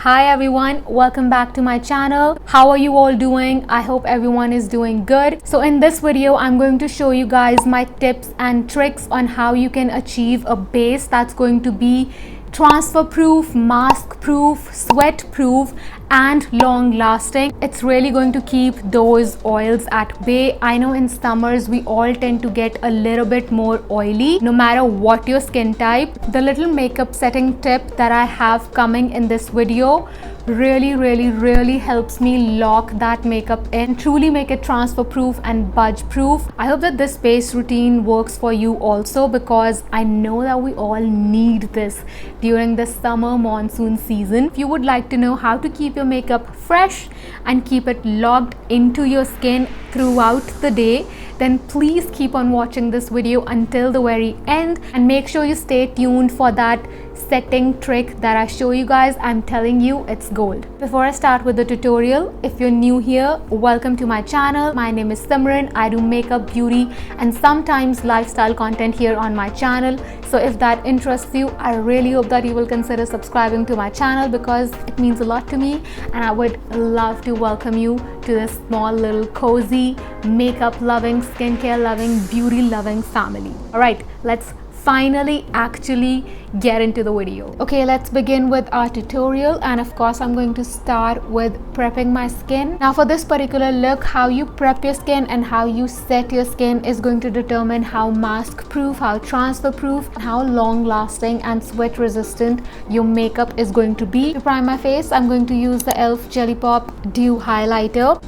Hi everyone, welcome back to my channel. How are you all doing? I hope everyone is doing good. So in this video, I'm going to show you guys my tips and tricks on how you can achieve a base that's going to be transfer proof, mask proof, sweat proof and long lasting. It's really going to keep those oils at bay. I know in summers we all tend to get a little bit more oily no matter what your skin type. The little makeup setting tip that I have coming in this video really helps me lock that makeup in, truly make it transfer proof and budge proof. I hope that this base routine works for you also, because I know that we all need this during the summer monsoon season. If you would like to know how to keep your makeup fresh and keep it locked into your skin throughout the day, then please keep on watching this video until the very end and make sure you stay tuned for that setting trick that I show you guys. I'm telling you, it's gold. Before I start with the tutorial, if you're new here, welcome to my channel. My name is Simran. I do makeup, beauty and sometimes lifestyle content here on my channel. So if that interests you, I really hope that you will consider subscribing to my channel, because it means a lot to me and I would love to welcome you to this small little cozy makeup loving, skincare loving, beauty loving family. All right, let's finally actually get into the video. Okay, let's begin with our tutorial, and of course I'm going to start with prepping my skin. Now for this particular look, how you prep your skin and how you set your skin is going to determine how mask proof, how transfer proof, how long lasting and sweat resistant your makeup is going to be. To prime my face, I'm going to use the e.l.f. Jelly Pop Dew Highlighter.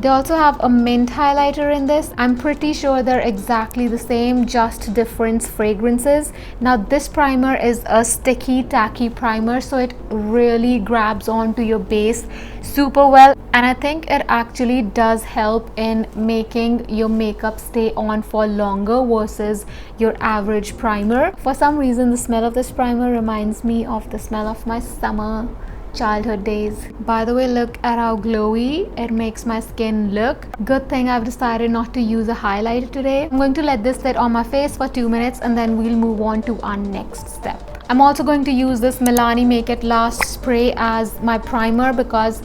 They also have a mint highlighter in this. I'm pretty sure they're exactly the same, just different fragrances. Now this primer is a sticky tacky primer, so it really grabs onto your base super well, and I think it actually does help in making your makeup stay on for longer versus your average primer. For some reason, the smell of this primer reminds me of the smell of my summer childhood days. By the way, look at how glowy it makes my skin look. Good thing I've decided not to use a highlighter today. I'm going to let this sit on my face for 2 minutes and then we'll move on to our next step. I'm also going to use this Milani Make It Last spray as my primer because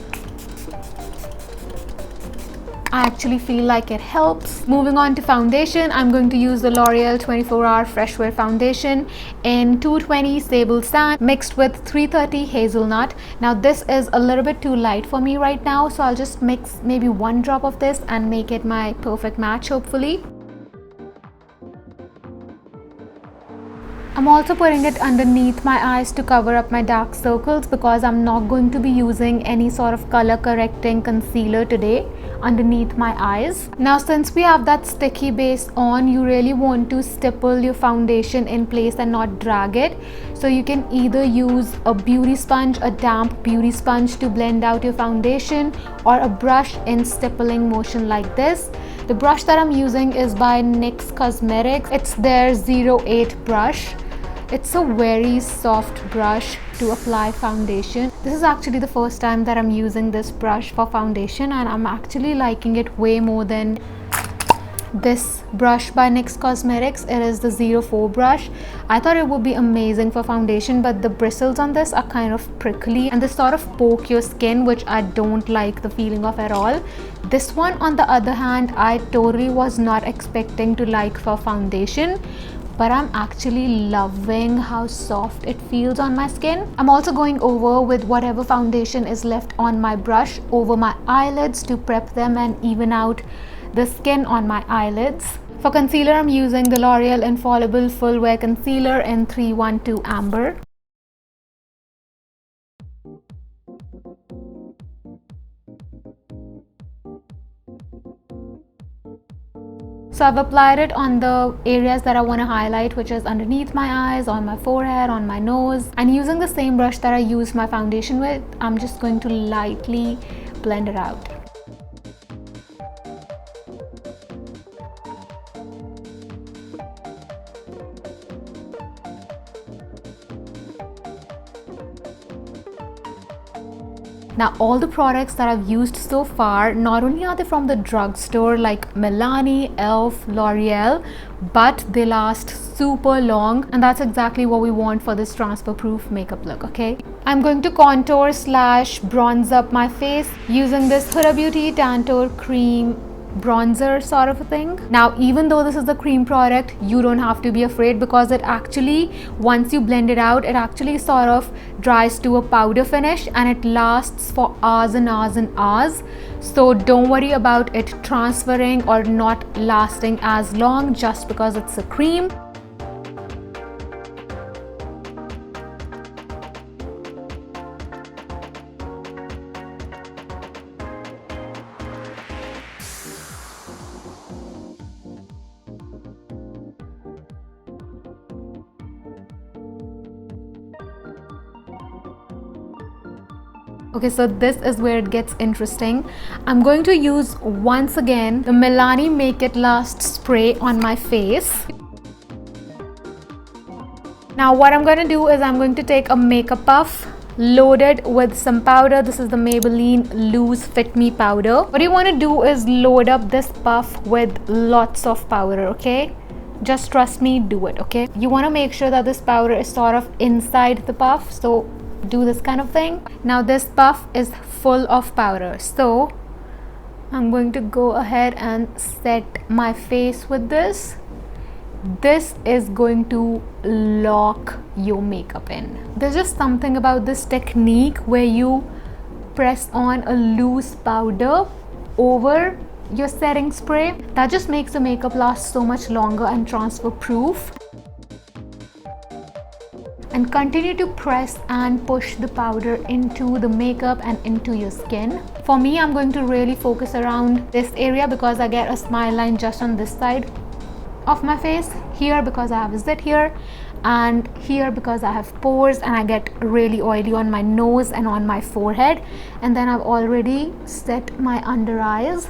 I actually feel like it helps. Moving on to foundation, I'm going to use the L'Oreal 24 Hour Fresh Wear Foundation in 220 Sable Sand mixed with 330 Hazelnut. Now this is a little bit too light for me right now, so I'll just mix maybe 1 drop of this and make it my perfect match, hopefully. I'm also putting it underneath my eyes to cover up my dark circles, because I'm not going to be using any sort of color correcting concealer today underneath my eyes. Now since we have that sticky base on, you really want to stipple your foundation in place and not drag it. So you can either use a beauty sponge, a damp beauty sponge to blend out your foundation, or a brush in stippling motion like this. The brush that I'm using is by NYX Cosmetics. It's their 08 brush. It's a very soft brush to apply foundation. This is actually the first time that I'm using this brush for foundation, and I'm actually liking it way more than this brush by NYX Cosmetics. It is the 04 brush. I thought it would be amazing for foundation, but the bristles on this are kind of prickly and they sort of poke your skin, which I don't like the feeling of at all. This one on the other hand, I totally was not expecting to like for foundation, but I'm actually loving how soft it feels on my skin. I'm also going over with whatever foundation is left on my brush over my eyelids to prep them and even out the skin on my eyelids. For concealer, I'm using the L'Oreal Infallible Full Wear Concealer in 312 Amber. So I've applied it on the areas that I want to highlight, which is underneath my eyes, on my forehead, on my nose. And using the same brush that I used my foundation with, I'm just going to lightly blend it out. Now all the products that I've used so far, not only are they from the drugstore like Milani, Elf, L'Oreal, but they last super long, and that's exactly what we want for this transfer proof makeup look. Okay, I'm going to contour slash bronze up my face using this Huda Beauty Tantour cream bronzer sort of a thing. Now even though this is a cream product, you don't have to be afraid, because it actually, once you blend it out, it actually sort of dries to a powder finish and it lasts for hours and hours and hours. So don't worry about it transferring or not lasting as long just because it's a cream. Okay, so this is where it gets interesting. I'm going to use once again the Milani Make It Last spray on my face. Now what I'm going to do is I'm going to take a makeup puff loaded with some powder. This is the Maybelline Loose Fit Me powder. What you want to do is load up this puff with lots of powder, okay? Just trust me, do it, okay? You want to make sure that this powder is sort of inside the puff, so do this kind of thing. Now this puff is full of powder, so I'm going to go ahead and set my face with this. This is going to lock your makeup in. There's just something about this technique where you press on a loose powder over your setting spray that just makes the makeup last so much longer and transfer proof. And continue to press and push the powder into the makeup and into your skin. For me, I'm going to really focus around this area because I get a smile line just on this side of my face, here because I have a zit here, and here because I have pores and I get really oily on my nose and on my forehead. And then I've already set my under eyes.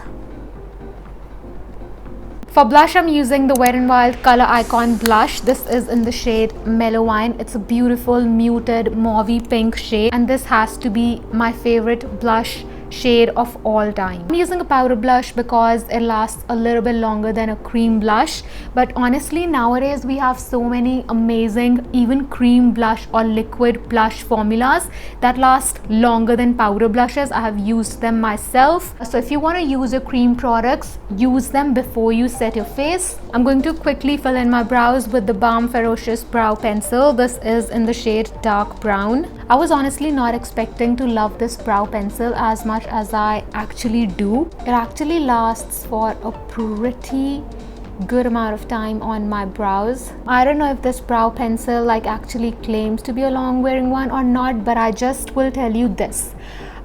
For blush, I'm using the Wet n Wild Color Icon blush. This is in the shade Mellow Wine. It's a beautiful muted mauvey pink shade, and this has to be my favorite blush shade of all time. I'm using a powder blush because it lasts a little bit longer than a cream blush, but honestly nowadays we have so many amazing even cream blush or liquid blush formulas that last longer than powder blushes. I have used them myself. So if you want to use your cream products, use them before you set your face. I'm going to quickly fill in my brows with the Balm Ferocious brow pencil. This is in the shade dark brown. I was honestly not expecting to love this brow pencil as much as I actually do. It actually lasts for a pretty good amount of time on my brows. I don't know if this brow pencil actually claims to be a long wearing one or not, but I just will tell you this.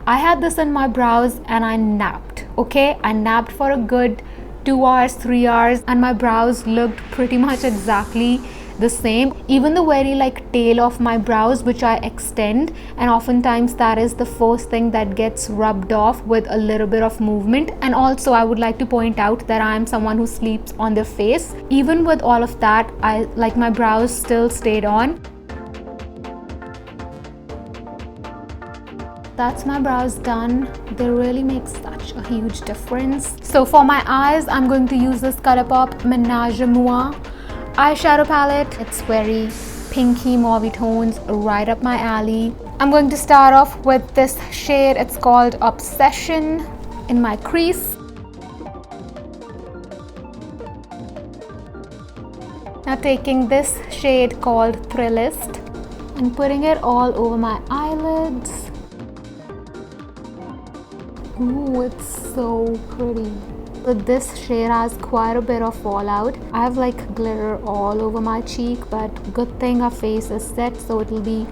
I had this in my brows and I napped, okay? I napped for a good 2 hours, 3 hours, and my brows looked pretty much exactly the same. Even the very tail of my brows, which I extend, and oftentimes that is the first thing that gets rubbed off with a little bit of movement. And also I would like to point out that I am someone who sleeps on their face. Even with all of that, my brows still stayed on. That's my brows done. They really make such a huge difference. So for my eyes, I'm going to use this ColourPop Menage a Moi eyeshadow palette. It's very pinky mauvey tones, right up my alley. I'm going to start off with this shade. It's called Obsession in my crease. Now taking this shade called Thrillist and putting it all over my eyelids. Ooh, it's so pretty. But this shade has quite a bit of fallout. I have glitter all over my cheek, but good thing our face is set, so it will be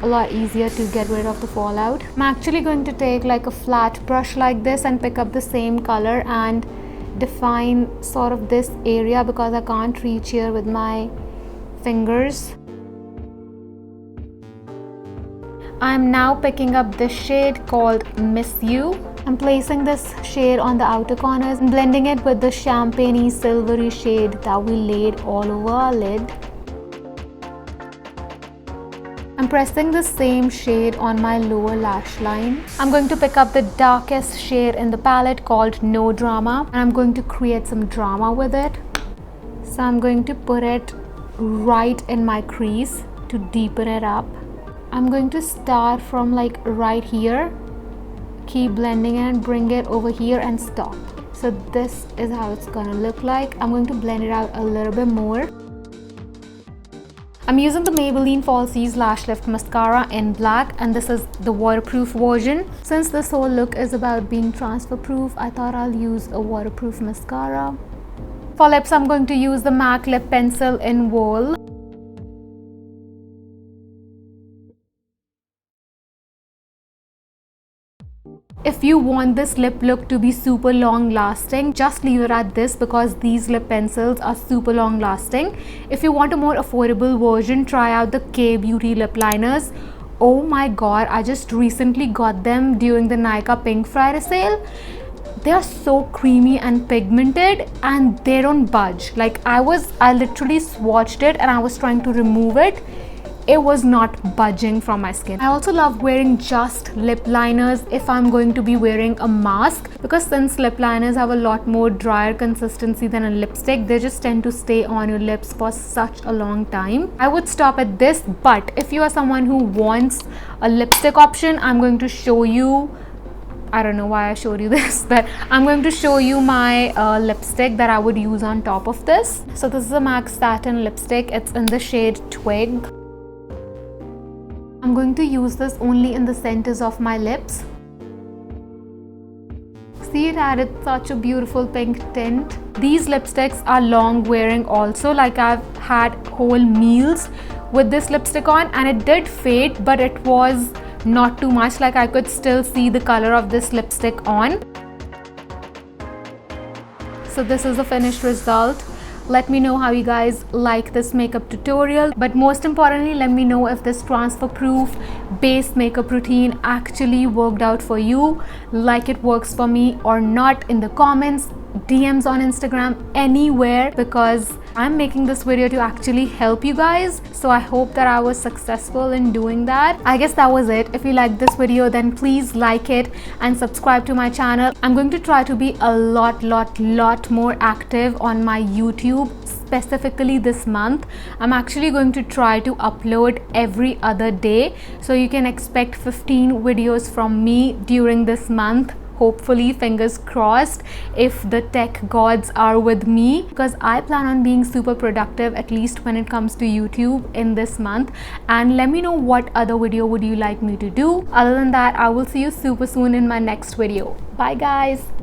a lot easier to get rid of the fallout. I'm actually going to take a flat brush like this and pick up the same color and define sort of this area because I can't reach here with my fingers. I'm now picking up this shade called Miss You. I'm placing this shade on the outer corners and blending it with the champagne-y silvery shade that we laid all over our lid. I'm pressing the same shade on my lower lash line. I'm going to pick up the darkest shade in the palette called No Drama, and I'm going to create some drama with it. So I'm going to put it right in my crease to deepen it up. I'm going to start from like right here, keep blending it and bring it over here and stop. So this is how it's gonna look like. I'm going to blend it out a little bit more. I'm using the Maybelline Falsies Lash Lift Mascara in black, and this is the waterproof version. Since this whole look is about being transfer proof, I thought I'll use a waterproof mascara. For lips, I'm going to use the MAC Lip Pencil in Wool. If you want this lip look to be super long lasting, just leave it at this because these lip pencils are super long lasting. If you want a more affordable version, try out the K Beauty lip liners. Oh my god, I just recently got them during the Nykaa Pink Friday sale. They are so creamy and pigmented and they don't budge. Like I literally swatched it and I was trying to remove it. It was not budging from my skin. I also love wearing just lip liners if I'm going to be wearing a mask, because since lip liners have a lot more drier consistency than a lipstick, they just tend to stay on your lips for such a long time. I would stop at this, but if you are someone who wants a lipstick option, I'm going to show you, I don't know why I showed you this, but I'm going to show you my lipstick that I would use on top of this. So this is a MAC Satin lipstick. It's in the shade Twig. I'm going to use this only in the centers of my lips. See, it added such a beautiful pink tint. These lipsticks are long wearing also. Like I've had whole meals with this lipstick on and it did fade, but it was not too much. Like I could still see the color of this lipstick on. So this is the finished result. Let me know how you guys like this makeup tutorial, but most importantly, let me know if this transfer proof base makeup routine actually worked out for you, like it works for me or not, in the comments, DMs on Instagram, anywhere, because I'm making this video to actually help you guys. So I hope that I was successful in doing that. I guess that was it. If you liked this video, then please like it and subscribe to my channel. I'm going to try to be a lot more active on my YouTube, specifically this month. I'm actually going to try to upload every other day, so you can expect 15 videos from me during this month. Hopefully, fingers crossed, if the tech gods are with me, because I plan on being super productive, at least when it comes to YouTube, in this month. And let me know what other video would you like me to do. Other than that, I will see you super soon in my next video. Bye guys.